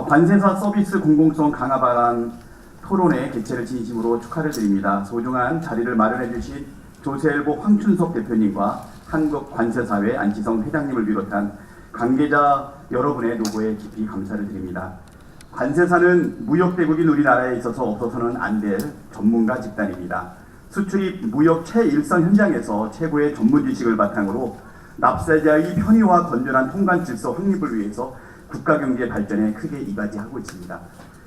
관세사 서비스 공공성 강화 방안 토론회 개최를 진심으로 축하를 드립니다. 소중한 자리를 마련해 주신 조세일보 황춘석 대표님과 한국관세사회 안치성 회장님을 비롯한 관계자 여러분의 노고에 깊이 감사를 드립니다. 관세사는 무역대국인 우리나라에 있어서 없어서는 안 될 전문가 집단입니다. 수출입 무역 최일선 현장에서 최고의 전문 지식을 바탕으로 납세자의 편의와 건전한 통관 질서 확립을 위해서 국가 경제 발전에 크게 이바지하고 있습니다.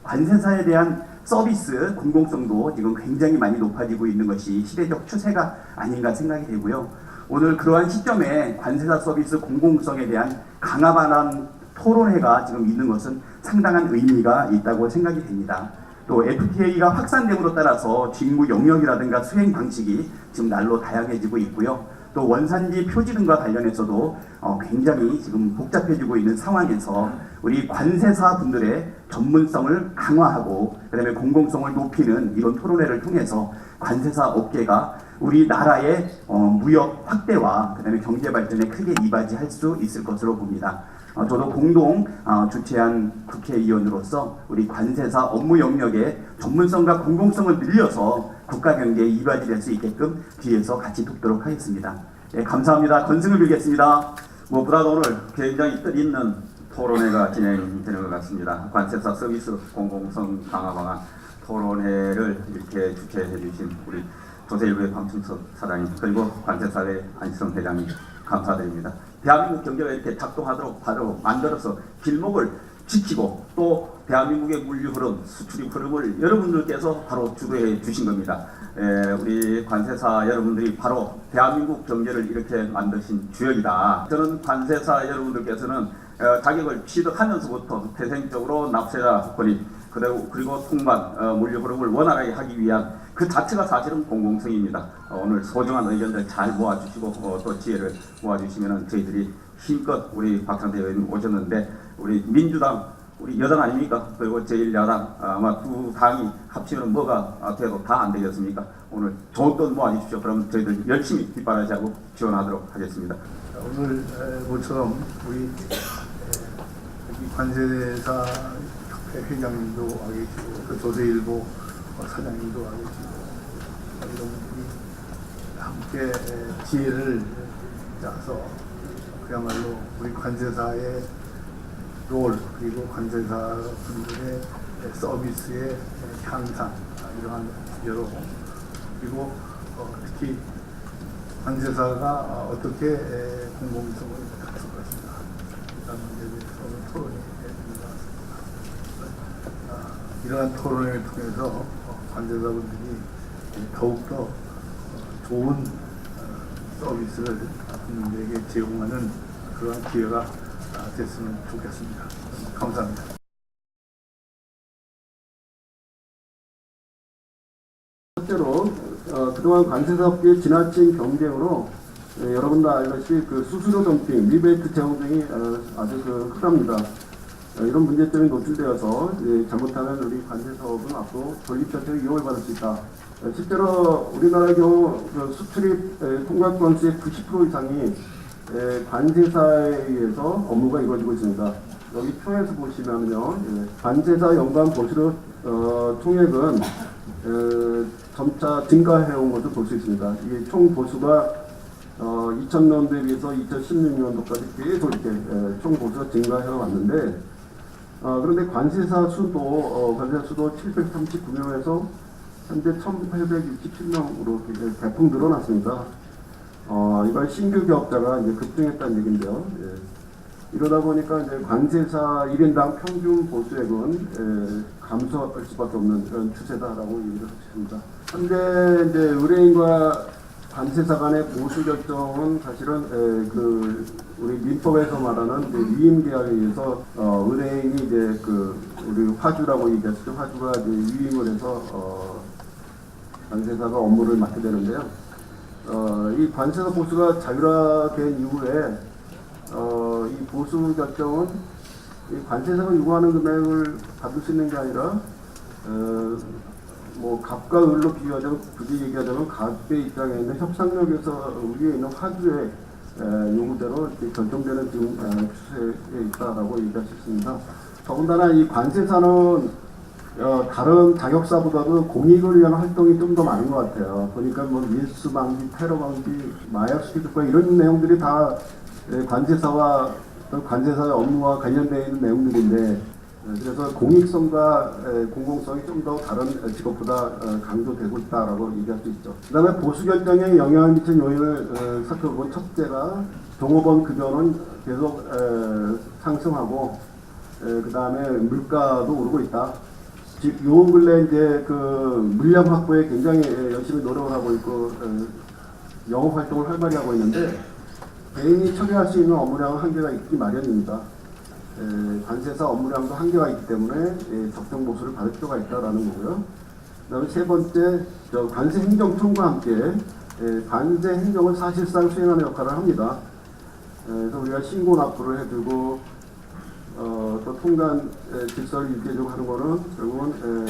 관세사에 대한 서비스 공공성도 지금 굉장히 많이 높아지고 있는 것이 시대적 추세가 아닌가 생각이 되고요. 오늘 그러한 시점에 관세사 서비스 공공성에 대한 강화 방안 토론회가 지금 있는 것은 상당한 의미가 있다고 생각이 됩니다. 또 FTA가 확산됨으로 따라서 직무 영역이라든가 수행 방식이 지금 날로 다양해지고 있고요. 또 원산지 표지 등과 관련해서도 굉장히 지금 복잡해지고 있는 상황에서 우리 관세사 분들의 전문성을 강화하고 그다음에 공공성을 높이는 이런 토론회를 통해서 관세사 업계가 우리나라의 무역 확대와 그다음에 경제 발전에 크게 이바지할 수 있을 것으로 봅니다. 저도 공동 주최한 국회의원으로서 우리 관세사 업무 영역의 전문성과 공공성을 늘려서 국가 경제에 이바지될 수 있게끔 뒤에서 같이 돕도록 하겠습니다. 네, 감사합니다. 건승을 빌겠습니다. 무엇보다도 오늘 굉장히 뜻있는 토론회가 진행되는 것 같습니다. 관세사 서비스 공공성 강화 방안 토론회를 이렇게 주최해 주신 우리 조세일보의 황춘석 사장님 그리고 관세사회 안치성 회장님 감사드립니다. 대한민국 경제가 이렇게 작동하도록 바로 만들어서 길목을 지키고 또 대한민국의 물류 흐름, 수출입 흐름을 여러분들께서 바로 주도해 주신 겁니다. 우리 관세사 여러분들이 바로 대한민국 경제를 이렇게 만드신 주역이다. 저는 관세사 여러분들께서는 자격을 취득하면서부터 태생적으로 납세자 권익 그리고 통관 물류 흐름을 원활하게 하기 위한 그 자체가 사실은 공공성입니다. 오늘 소중한 의견들 잘 모아주시고 또 지혜를 모아주시면 저희들이 힘껏 우리 박상대 의원님 오셨는데 우리 민주당 우리 여당 아닙니까? 그리고 제1야당 아마 두 당이 합치면 뭐가 돼도 다 안 되겠습니까? 오늘 좋은 돈 모아주십시오. 그럼 저희들 열심히 뒷바라지하고 지원하도록 하겠습니다. 오늘 모처럼 우리 관세사 회장님도 와 계시고 또 조세일보 사장님도 와 계시고 이런 분들이 함께 지혜를 짜서 그야말로 우리 관세사의 롤 그리고 관세사 분들의 서비스의 향상 이러한 여러 그리고 특히 관세사가 어떻게 공공성을 갖출 것인가 이런 문제에 대해서 오늘 토론이 있는 것 같습니다. 이러한 토론을 통해서 관세사분들이 더욱더 좋은 서비스를 국민들에게 제공하는 그러한 기회가 됐으면 좋겠습니다. 감사합니다. 첫째로 그동안 관세사업계의 지나친 경쟁으로 여러분도 알다시피 그 수수료 덤핑, 리베이트 제공 등이 아주 흔합니다. 이런 문제점이 노출되어서 잘못하면 우리 관세사업은 앞으로 전립선택을 이용을 받을 수 있다. 실제로 우리나라의 경우 그 수출입 통관 건수의 90% 이상이 관세사에 의해서 업무가 이루어지고 있습니다. 여기 표에서 보시면요, 관세사 연간 보수료 총액은 점차 증가해온 것을 볼 수 있습니다. 이게 총 보수가 2000년도에 비해서 2016년도까지 계속 이렇게 총 보수가 증가해 왔는데, 그런데 관세사 수도 739명에서 현재 1867명으로 대폭 늘어났습니다. 이번 신규 기업자가 이제 급증했다는 얘기인데요. 이러다 보니까 이제 관세사 1인당 평균 보수액은 감소할 수밖에 없는 그런 추세다라고 얘기를 하셨습니다. 현재 이제 의뢰인과 관세사 간의 보수 결정은 사실은 그 우리 민법에서 말하는 위임 계약에 의해서 의뢰인이 이제 그 우리 화주라고 얘기했을 때 화주가 이제 위임을 해서 관세사가 업무를 맡게 되는데요. 이 관세사 보수가 자율화된 이후에 이 보수 결정은 이 관세사가 요구하는 금액을 받을 수 있는 게 아니라 뭐 갑과 을로 비교하자면 굳이 얘기하자면 갑의 입장에 있는 협상력에서 위에 있는 화주의 요구대로 결정되는 지금 추세에 있다라고 얘기할 수 있습니다. 더군다나 이 관세사는 다른 자격사보다도 공익을 위한 활동이 좀 더 많은 것 같아요. 보니까 뭐 밀수 방지, 테러 방지, 마약 수출 특과 이런 내용들이 다 관세사와 또 관세사의 업무와 관련되어 있는 내용들인데, 그래서 공익성과 공공성이 좀 더 다른 직업보다 강조되고 있다라고 얘기할 수 있죠. 그다음에 보수 결정에 영향을 미친 요인을 살펴보면, 첫째가 종업원 급여는 계속 상승하고, 그다음에 물가도 오르고 있다. 요 근래 이제 그 물량 확보에 굉장히 열심히 노력을 하고 있고 영업 활동을 활발히 하고 있는데, 개인이 처리할 수 있는 업무량은 한계가 있기 마련입니다. 관세사 업무량도 한계가 있기 때문에 적정 보수를 받을 필요가 있다라는 거고요. 그다음에 세 번째, 관세 행정청과 함께 관세 행정을 사실상 수행하는 역할을 합니다. 그래서 우리가 신고 납부를 해주고 또 통관 질서를 유지해주고 하는 거는 결국은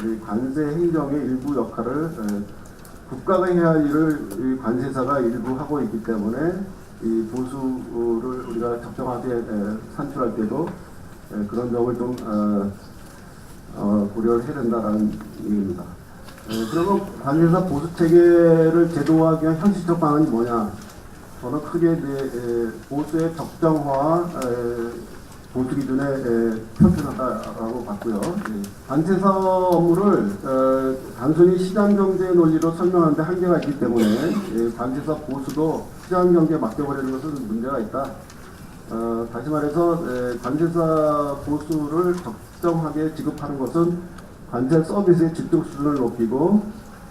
우리 관세 행정의 일부 역할을 국가가 해야 할 일을 이 관세사가 일부 하고 있기 때문에 이 보수를 우리가 적정하게 산출할 때도 그런 점을 좀 고려를 해야 된다라는 얘기입니다. 그러면 관세사 보수 체계를 제도화하기 위한 현실적 방안이 뭐냐? 저는 크게 이제 보수의 적정화와 보수 기준에 편편하다라고 봤고요. 관세사 업무를 단순히 시장 경제 논리로 설명하는데 한계가 있기 때문에 관세사 보수도 시장 경제에 맡겨버리는 것은 문제가 있다. 다시 말해서 관세사 보수를 적정하게 지급하는 것은 관세 서비스의 집중 수준을 높이고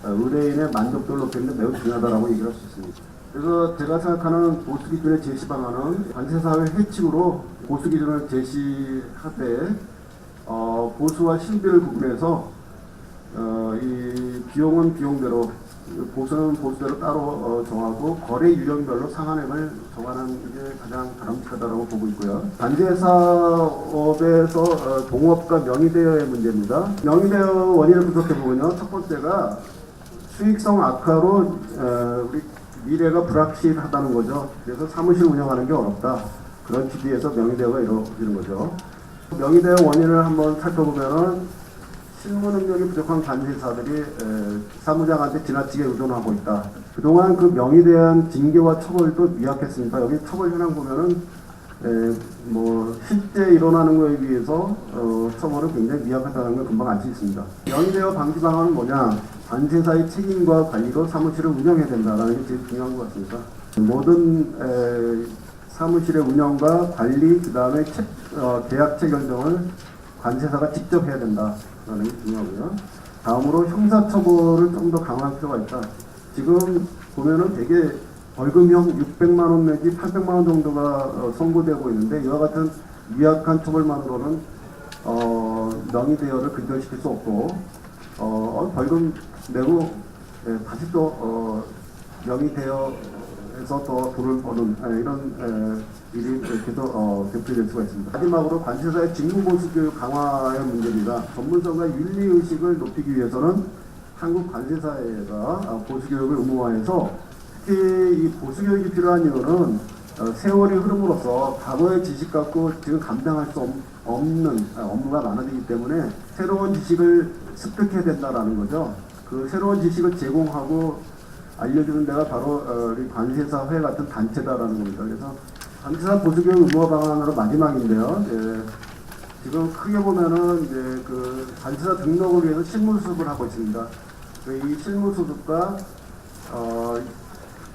의뢰인의 만족도를 높이는 데 매우 중요하다고 얘기를 할 수 있습니다. 그래서 제가 생각하는 보수 기준의 제시 방안은 관세사회 회칙으로 보수 기준을 제시하되 보수와 실비를 구분해서 이 비용은 비용대로, 보수는 보수대로 따로 정하고 거래 유형별로 상한액을 정하는 게 가장 바람직하다고 보고 있고요. 관제사업에서 동업과 명의대여의 문제입니다. 명의대여 원인을 분석해 보면요, 첫 번째가 수익성 악화로 우리 미래가 불확실하다는 거죠. 그래서 사무실 운영하는 게 어렵다. 그런 취지에서 명의대여가 이루어지는 거죠. 명의대여 원인을 한번 살펴보면은 실무 능력이 부족한 관세사들이 사무장한테 지나치게 의존하고 있다. 그동안 그 명의에 대한 징계와 처벌도 미약했습니다. 여기 처벌 현황 보면은 뭐 실제 일어나는 거에 비해서 처벌은 굉장히 미약하다는 걸 금방 알 수 있습니다. 명의대여 방지 방안은 뭐냐? 관세사의 책임과 관리로 사무실을 운영해야 된다라는 게 제일 중요한 것 같습니다. 모든 사무실의 운영과 관리, 그 다음에 계약 체결 등을 관세사가 직접 해야 된다라는 게 중요하고요. 다음으로 형사처벌을 좀 더 강화할 필요가 있다. 지금 보면은 되게 벌금형 600만 원 내지 800만 원 정도가 선고되고 있는데, 이와 같은 미약한 처벌만으로는 명의대여를 근절시킬 수 없고, 벌금 내고 다시 또 명의대여에서 더 돈을 버는 이런 일이 계속 대표될 수가 있습니다. 마지막으로 관세사의 직무보수교육 강화의 문제입니다. 전문성과 윤리의식을 높이기 위해서는 한국 관세사회가 보수교육을 의무화해서, 특히 이 보수교육이 필요한 이유는 세월이 흐름으로써 과거의 지식 갖고 지금 감당할 수 없는 업무가 많아지기 때문에 새로운 지식을 습득해야 된다라는 거죠. 그 새로운 지식을 제공하고 알려주는 데가 바로 우리 관세사회 같은 단체다라는 겁니다. 그래서 관세사 보수교육 의무화 방안으로 마지막인데요. 지금 크게 보면은 이제 그 관세사 등록을 위해서 실무수습을 하고 있습니다. 이 실무수습과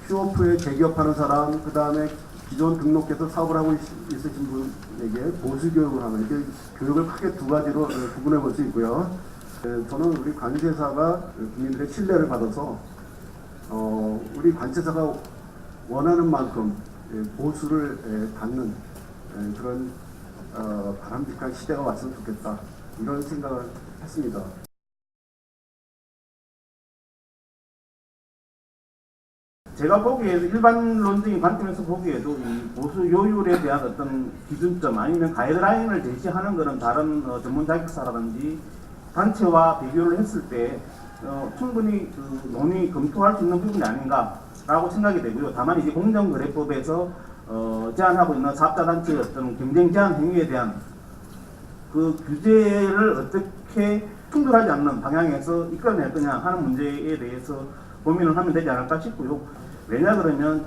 휴업후에 재기업하는 사람, 그 다음에 기존 등록해서 사업을 하고 있으신 분에게 보수교육을 하는, 이게 교육을 크게 두 가지로 구분해 볼 수 있고요. 저는 우리 관세사가 국민들의 신뢰를 받아서 우리 관세사가 원하는 만큼 보수를 받는 그런 바람직한 시대가 왔으면 좋겠다, 이런 생각을 했습니다. 제가 보기에도 일반론적인 관점에서 보기에도 이 보수 요율에 대한 어떤 기준점 아니면 가이드라인을 제시하는 것은 다른 전문 자격사라든지 단체와 비교를 했을 때 충분히 그 논의 검토할 수 있는 부분이 아닌가라고 생각이 되고요. 다만 이제 공정거래법에서 제한하고 있는 사업자단체의 어떤 경쟁 제한 행위에 대한 그 규제를 어떻게 충돌하지 않는 방향에서 이끌어낼 거냐 하는 문제에 대해서 고민을 하면 되지 않을까 싶고요. 왜냐 그러면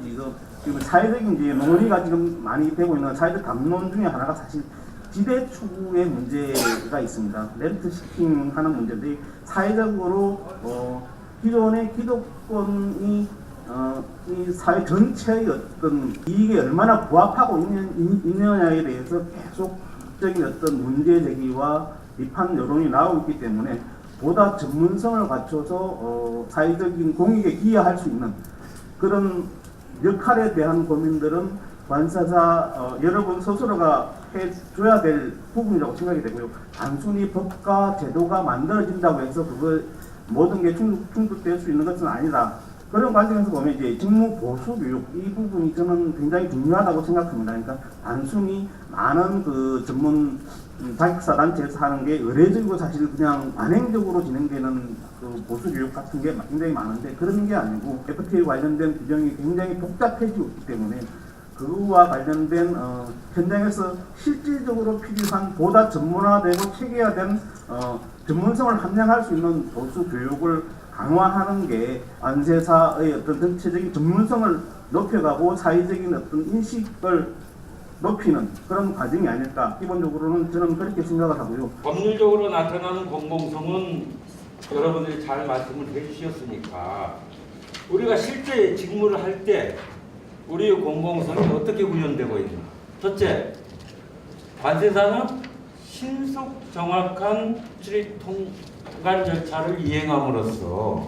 지금 사회적인 이제 논의가 지금 많이 되고 있는 사회적 담론 중에 하나가 사실 지대 추구의 문제가 있습니다. 렌트 시킹 하는 문제인데 사회적으로 기존의 기득권이 이 사회 전체의 어떤 이익에 얼마나 부합하고 있느냐에 대해서 계속적인 어떤 문제 제기와 비판 여론이 나오고 있기 때문에 보다 전문성을 갖춰서 사회적인 공익에 기여할 수 있는 그런 역할에 대한 고민들은 관사사 여러분 스스로가 해줘야 될 부분이라고 생각이 되고요. 단순히 법과 제도가 만들어진다고 해서 그걸 모든 게 충족될 수 있는 것은 아니다. 그런 관점에서 보면 이제 직무 보수 교육 이 부분이 저는 굉장히 중요하다고 생각합니다. 그러니까 단순히 많은 그 전문 자격사 단체에서 하는 게 의례적이고 사실 그냥 관행적으로 진행되는 그 보수 교육 같은 게 굉장히 많은데 그런 게 아니고 FTA 관련된 규정이 굉장히 복잡해지고 있기 때문에 그와 관련된 현장에서 실질적으로 필요한 보다 전문화되고 체계화된 전문성을 함양할 수 있는 보수 교육을 강화하는 게 관세사의 어떤 전체적인 전문성을 높여가고 사회적인 어떤 인식을 높이는 그런 과정이 아닐까. 기본적으로는 저는 그렇게 생각을 하고요. 법률적으로 나타나는 공공성은 여러분들이 잘 말씀을 해주셨으니까 우리가 실제 직무를 할 때 우리의 공공성이 어떻게 구현되고 있나. 첫째, 관세사는 신속 정확한 수출입 통관 절차를 이행함으로써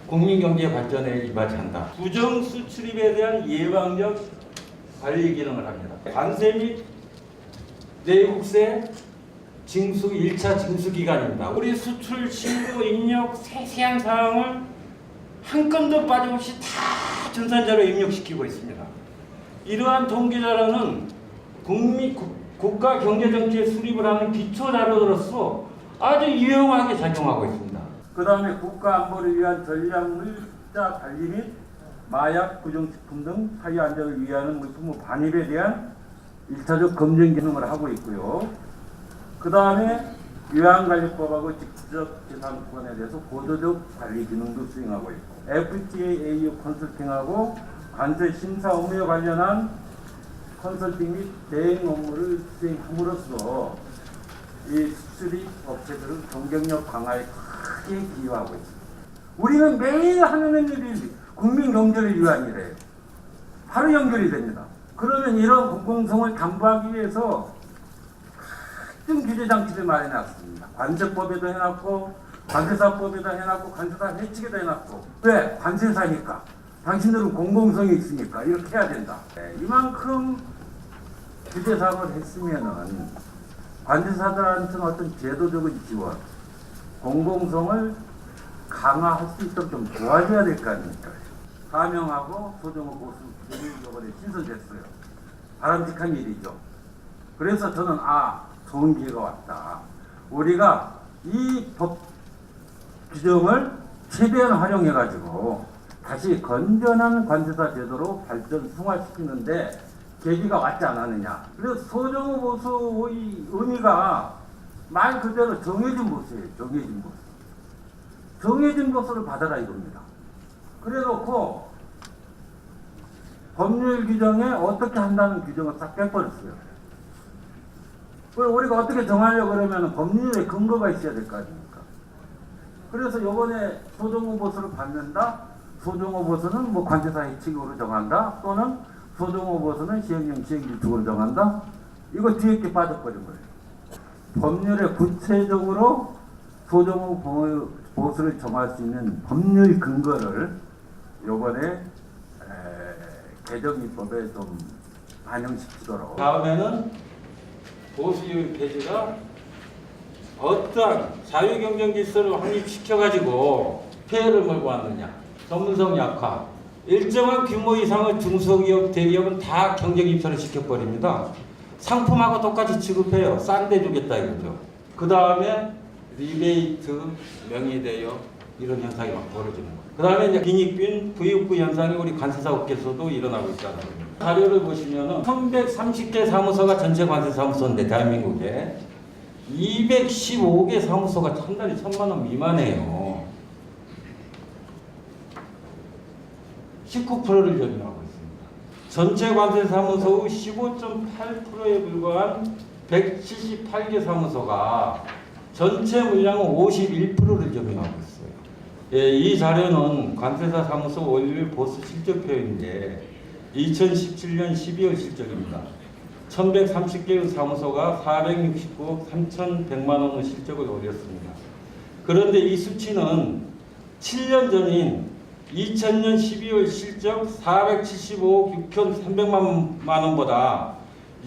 국민경제 발전에 이바지한다. 부정 수출입에 대한 예방적 관리 기능을 합니다. 관세 및 내국세 징수 1차 징수 기간입니다. 우리 수출 신고 입력 세세한 사항을 한 건도 빠짐없이 다 전산자로 입력시키고 있습니다. 이러한 통계자료는 국가 경제정치에 수립을 하는 기초 자료로서 아주 유용하게 작용하고 있습니다. 그 다음에 국가 안보를 위한 전략물자 관리 및 마약, 부정식품 등 사회 안전을 위하는 물품 반입에 대한 1차적 검증 기능을 하고 있고요. 그 다음에 요양관리법하고 직접재산권에 대해서 보조적 관리 기능도 수행하고 있고 FTA AU 컨설팅하고 관세 심사 업무에 관련한 컨설팅 및 대행 업무를 수행함으로써 이 수출입 업체들은 경쟁력 강화에 크게 기여하고 있습니다. 우리는 매일 하는 일이 국민 경제를 위한 일이에요. 바로 연결이 됩니다. 그러면 이런 공공성을 담보하기 위해서 각종 규제 장치를 마련해놨습니다. 관세법에도 해놨고 관세사법에도 해놨고 관세사 해치기도 해놨고 왜? 관세사니까. 당신들은 공공성이 있으니까 이렇게 해야 된다. 이만큼 규제 사항을 했으면은 관세사들한테는 어떤 제도적인 지원, 공공성을 강화할 수 있도록 좀 도와줘야 될 거 아닙니까? 사명하고 소정의 보수 규정이 이번에 신설됐어요. 바람직한 일이죠. 그래서 저는 좋은 기회가 왔다. 우리가 이 법 규정을 최대한 활용해가지고 다시 건전한 관세사 제도로 발전 승화시키는데 계기가 왔지 않았느냐. 그래서 소정의 보수의 의미가 말 그대로 정해진 보수예요. 정해진 보수. 정해진 보수를 받아라 이겁니다. 그래놓고 법률 규정에 어떻게 한다는 규정을 싹 빼버렸어요. 우리가 어떻게 정하려고 그러면 법률에 근거가 있어야 될 거 아닙니까? 그래서 이번에 소정의 보수를 받는다. 소정의 보수는 뭐 관세사 해치기로 정한다. 또는 소정의 보수는 시행령 시행규칙으로 정한다. 이거 뒤에 게 빠져버린 거예요. 법률에 구체적으로 소정의 보수를 정할 수 있는 법률 근거를 요번에 개정입법에 좀 반영시키도록. 다음에는 보수율 폐지가 어떠한 자유경쟁 질서를 확립시켜가지고 폐해를 몰고 왔느냐. 전문성 약화. 일정한 규모 이상의 중소기업, 대기업은 다 경쟁 입찰을 시켜버립니다. 상품하고 똑같이 취급해요. 싼데 주겠다 이거죠. 그 다음에 리베이트, 명의대여 이런 현상이 막 벌어지는 거예요. 그 다음에 이제 빈익빈, 부익부 현상이 우리 관세사 업계에서도 일어나고 있다는 거예요. 자료를 보시면은 1130개 사무소가 전체 관세사무소인데 대한민국에 215개 사무소가 한 달에 1,000만 원 미만이에요. 19%를 점유하고 있습니다. 전체 관세 사무소의 15.8%에 불과한 178개 사무소가 전체 물량의 51%를 점유하고 있어요. 예, 이 자료는 관세사 사무소 월요일 보수 실적표인데 2017년 12월 실적입니다. 1130개의 사무소가 469억 3,100만 원의 실적을 올렸습니다. 그런데 이 수치는 7년 전인 2000년 12월 실적 475억 6,300만 원보다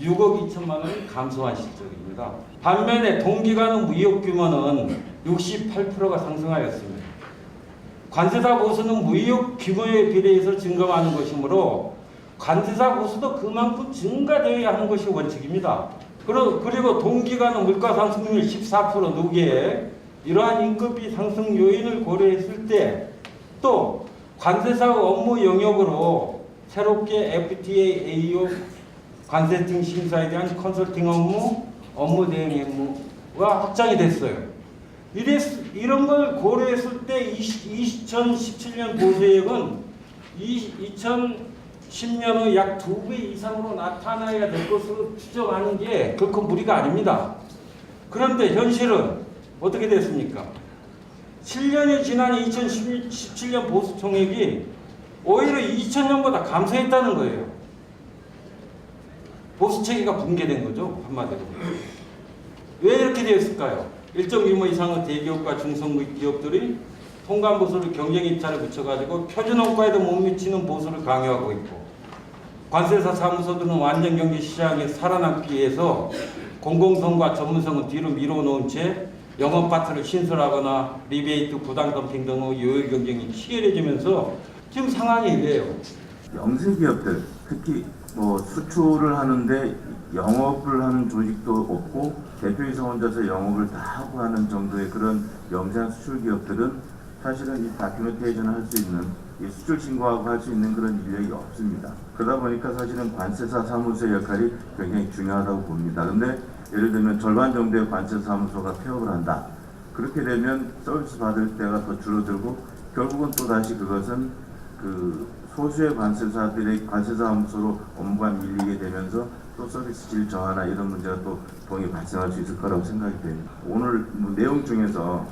6억 2천만 원이 감소한 실적입니다. 반면에 동기간의 무역 규모는 68%가 상승하였습니다. 관세사 보수는 무역 규모에 비례해서 증가하는 것이므로 관세사 보수도 그만큼 증가되어야 하는 것이 원칙입니다. 그리고 동기간의 물가 상승률 14% 누계에 이러한 인건비 상승 요인을 고려했을 때 또 관세사 업무 영역으로 새롭게 FTA, AO 관세 등 심사에 대한 컨설팅 업무 대행 업무가 확장이 됐어요. 이런 걸 고려했을 때 2017년 보수액은 2010년의 약 2배 이상으로 나타나야 될 것으로 추정하는 게 결코 무리가 아닙니다. 그런데 현실은 어떻게 됐습니까? 7년이 지난 2017년 보수 총액이 오히려 2000년보다 감소했다는 거예요. 보수 체계가 붕괴된 거죠, 한마디로. 왜 이렇게 되었을까요? 일정 규모 이상의 대기업과 중소기업들이 통관 보수를 경쟁 입찰에 붙여가지고 표준 원가에도 못 미치는 보수를 강요하고 있고, 관세사 사무소들은 완전 경제 시장에 살아남기 위해서 공공성과 전문성을 뒤로 밀어놓은 채 영업 파트를 신설하거나 리베이트, 부당 덤핑 등의 요율 경쟁이 치열해지면서 지금 상황이 이래요. 영세 기업들, 특히 뭐 수출을 하는데 영업을 하는 조직도 없고 대표이사 혼자서 영업을 다 하고 하는 정도의 그런 영세한 수출 기업들은 사실은 이 다큐멘테이션을 할 수 있는, 이 수출 신고하고 할 수 있는 그런 인력이 없습니다. 그러다 보니까 사실은 관세사 사무소의 역할이 굉장히 중요하다고 봅니다. 근데 예를 들면 절반 정도의 관세사 사무소가 폐업을 한다. 그렇게 되면 서비스 받을 때가 더 줄어들고 결국은 또 다시 그것은 그 소수의 관세사들의 관세사 사무소로 업무가 밀리게 되면서 또 서비스 질 저하나 이런 문제가 또 동이 발생할 수 있을 거라고 생각이 됩니다. 오늘 내용 중에서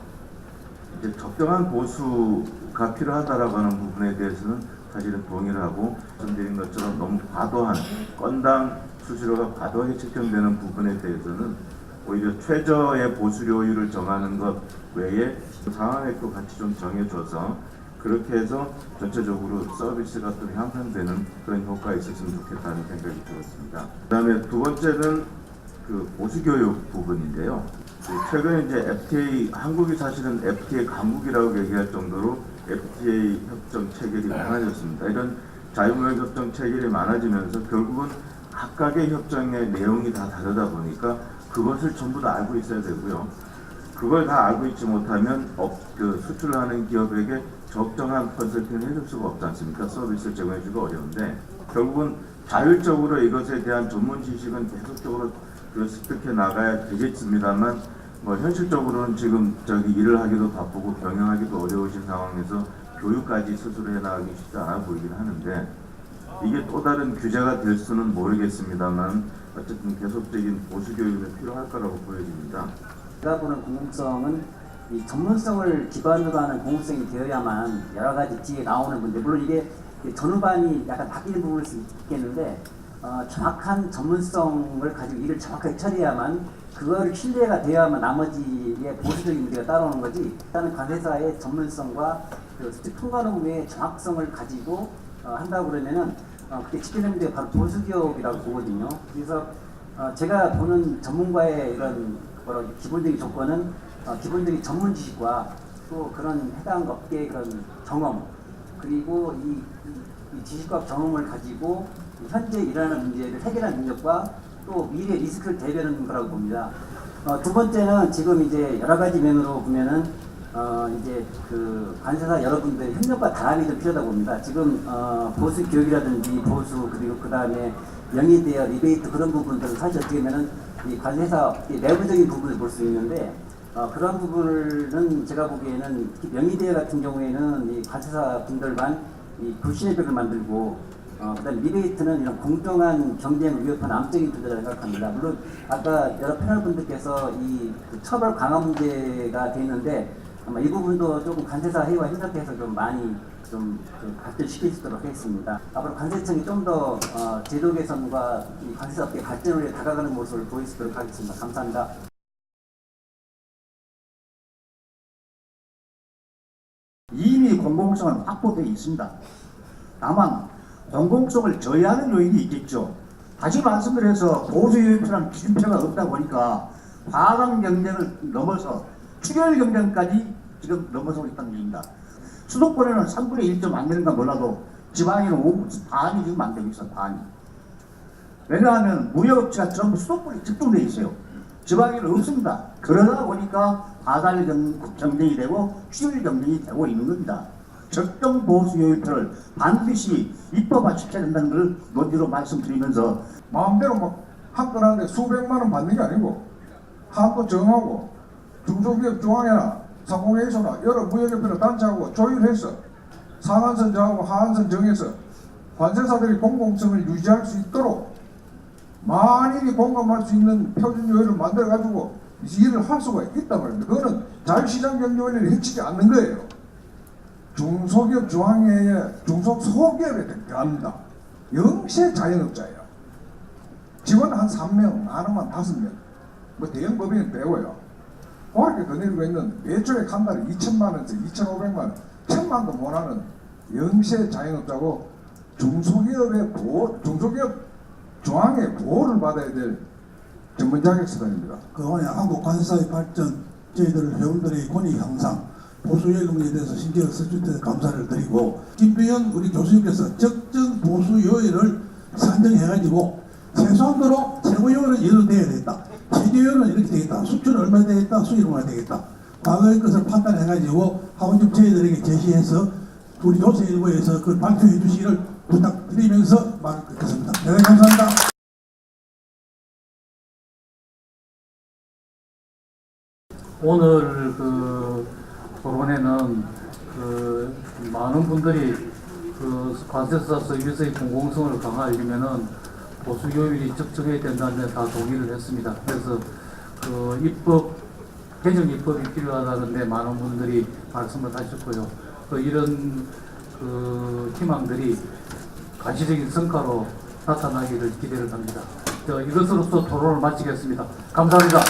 이제 적정한 보수가 필요하다라고 하는 부분에 대해서는 사실은 동의를 하고, 말씀드린 것처럼 너무 과도한 건당 수수료가 과도하게 책정되는 부분에 대해서는 오히려 최저의 보수료율을 정하는 것 외에 상한액도 같이 좀 정해줘서 그렇게 해서 전체적으로 서비스가 좀 향상되는 그런 효과가 있었으면 좋겠다는 생각이 들었습니다. 그다음에 두 번째는 그 보수교육 부분인데요. 최근에 이제 FTA, 한국이 사실은 FTA 강국이라고 얘기할 정도로 FTA 협정 체결이 많아졌습니다. 이런 자유무역 협정 체결이 많아지면서 결국은 각각의 협정의 내용이 다 다르다 보니까 그것을 전부 다 알고 있어야 되고요. 그걸 다 알고 있지 못하면 수출을 하는 기업에게 적정한 컨설팅을 해줄 수가 없지 않습니까? 서비스를 제공해주기가 어려운데 결국은 자율적으로 이것에 대한 전문 지식은 계속적으로 습득해 나가야 되겠습니다만 뭐 현실적으로는 지금 일을 하기도 바쁘고 병행하기도 어려우신 상황에서 교육까지 스스로 해나가기 쉽지 않아 보이긴 하는데 이게 또 다른 규제가 될 수는 모르겠습니다만 어쨌든 계속적인 보수 교육이 필요할 거라고 보여집니다. 제가 보는 공공성은 이 전문성을 기반으로 하는 공공성이 되어야만 여러 가지 뒤에 나오는 문제, 물론 이게 전후반이 약간 바뀌는 부분일 수 있겠는데 정확한 전문성을 가지고 일을 정확하게 처리해야만 그거를 신뢰가 되어야만 나머지의 보수적인 문제가 따라오는 거지. 일단은 관세사의 전문성과 그 수직 통관 업무의 정확성을 가지고 한다고 그러면은 그게 지켜내는 게 바로 보수기업이라고 보거든요. 그래서 제가 보는 전문가의 이런 기본적인 조건은 기본적인 전문 지식과 또 그런 해당 업계의 그런 경험, 그리고 이 지식과 경험을 가지고 현재 일어나는 문제를 해결하는 능력과 또 미래 리스크를 대비하는 거라고 봅니다. 두 번째는 지금 이제 여러 가지 면으로 보면은 이제 그 관세사 여러분들의 협력과 단합이 좀 필요하다고 봅니다. 지금 보수 교육이라든지 보수, 그리고 그 다음에 영위대여 리베이트 그런 부분들은 사실 어떻게 보면은 이 관세사 내부적인 부분을 볼 수 있는데 그런 부분은 제가 보기에는 명의대회 같은 경우에는 이 관세사 분들만 이 불신의벽을 만들고 그다음 리베이트는 이런 공정한 경쟁을 위협하는 암적인 존재라고 생각합니다. 물론 아까 여러 패널 분들께서 그 처벌 강화 문제가 돼 있는데 아마 이 부분도 조금 관세사 회의와 협력해서 좀 많이 좀 발전시킬 수 있도록 하겠습니다. 앞으로 관세청이 좀 더 제도 개선과 이 관세사업계 발전을 위해 다가가는 모습을 보여주도록 하겠습니다. 감사합니다. 이미 공공성은 확보되어 있습니다. 다만 공공성을 저해하는 요인이 있겠죠. 다시 말씀드려서 보수유입표라는 기준표가 없다 보니까 과당 경쟁을 넘어서 출혈 경쟁까지 지금 넘어서고 있다는 얘기입니다. 수도권에는 3분의 1좀 안 되는가 몰라도 지방에는 반이 지금 안 되고 있어, 반이. 왜냐하면 무역업체가 전부 수도권에 집중되어 있어요. 지방에는 없습니다. 그러다 보니까 과다율 경쟁이 되고 출혈 경쟁이 되고 있는 겁니다. 적정 보수요율표를 반드시 입법화 시켜야 된다는 걸 논지로 말씀드리면서 마음대로 막 합건하는데 수백만 원 받는 게 아니고 한도 정하고 중소기업 중앙회나 상공회의소나 여러 무역협회나 단체하고 조율해서 상한선 정하고 하한선 정해서 관세사들이 공공성을 유지할 수 있도록 만일이 공감할 수 있는 표준 요율을 만들어 가지고 일을 할 수가 있단 말입니다. 그거는 자유시장 경쟁원리를 해치지 않는 거예요. 중소기업 중앙회의 중소기업에 대표합니다. 영세 자영업자예요. 직원 한 3명, 많으면 5명. 뭐 대형 법인은 빼고요. 그렇게 더 내리고 있는 매초에 한 달에 2천만 원에서 2,500만 원, 1,000만도 못하는 영세 자영업자고 중소기업의 중소기업 중앙회 보호를 받아야 될 전문 자격수단입니다. 그동안에 한국 관세사의 발전, 저희들 회원들의 권익 향상, 보수요율 문제에 대해서 신경을 써주셔서 감사를 드리고, 김두현 우리 교수님께서 적정 보수요율을 산정해가지고 최소한도로 최고요율은 이렇게 돼야 되겠다, 최저요율은 이렇게 되겠다, 수출은 얼마 되겠다, 수입은 얼마 되겠다, 과거의 것을 판단해가지고 하원직 저희들에게 제시해서 우리 조세일보에서 그걸 발표해 주시기를 부탁드리면서 말을 듣겠습니다. 대단히 감사합니다. 오늘 토론회는 많은 분들이 관세사 서비스의 공공성을 강화하려면은 보수요율이 적정해야 된다는 데 다 동의를 했습니다. 그래서 개정 입법이 필요하다는데 많은 분들이 말씀을 하셨고요. 이런 희망들이 가시적인 성과로 나타나기를 기대를 합니다. 이것으로서 토론을 마치겠습니다. 감사합니다.